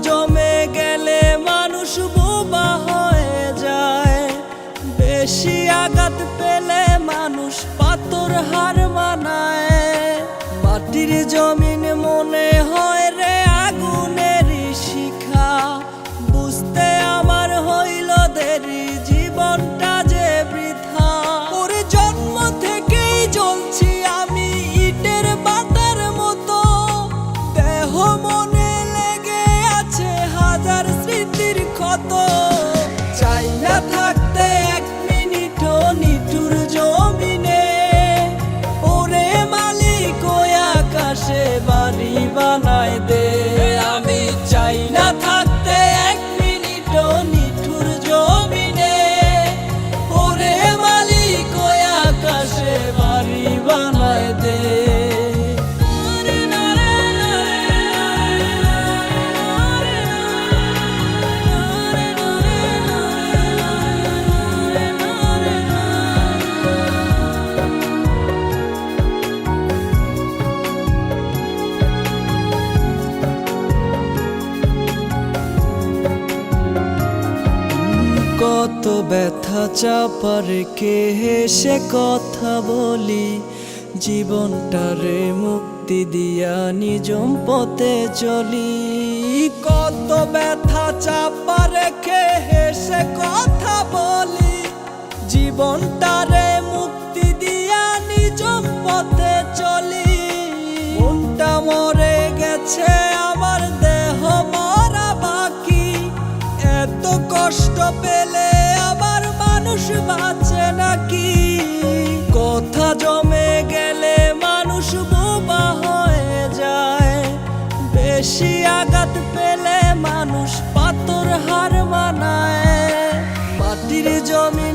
জমে গেলে মানুষ বোবা হয়ে যায়, বেশি আঘাত পেলে মানুষ পাথর হার মানায়। মাটির জমিন মনে হয় রে আগুনের শিখা, বুঝতে আমার হইল দেরি, জীবনটা যে বৃথা। ওর জন্ম থেকেই জ্বলছি আমি ইটের বাটার মতো, দেহ মনে লেগে আছে হাজার স্মৃতির ক্ষত। চাই না থাকতে এক মিনিটও নিঠুর জমিনে, ওরে মালিক ওই আকাশে বাড়ি বানায় দে। আমি চাই না থাকতে এক মিনিটও নিঠুর জমিনে, ওরে মালিক ওই আকাশে বাড়ি বানায় দে। কত ব্যথা চাপা রেখে হেসে কথা বলি, জীবনটারে মুক্তি দিয়া নিজম পথে চলি। কত ব্যথা চাপা রেখে হেসে কথা বলি, জীবনটারে মুক্তি দিয়া নিজম পথে চলি। মনটা মরে গেছে আমার, দেহ মরা বাকি, এত কষ্ট পেলে আবার মানুষ বাঁচে নাকি? কথা জমে গেলে মানুষ বোবা হয়ে যায়, বেশি আঘাত পেলে মানুষ পাথর হার মানায়। মাটির জমি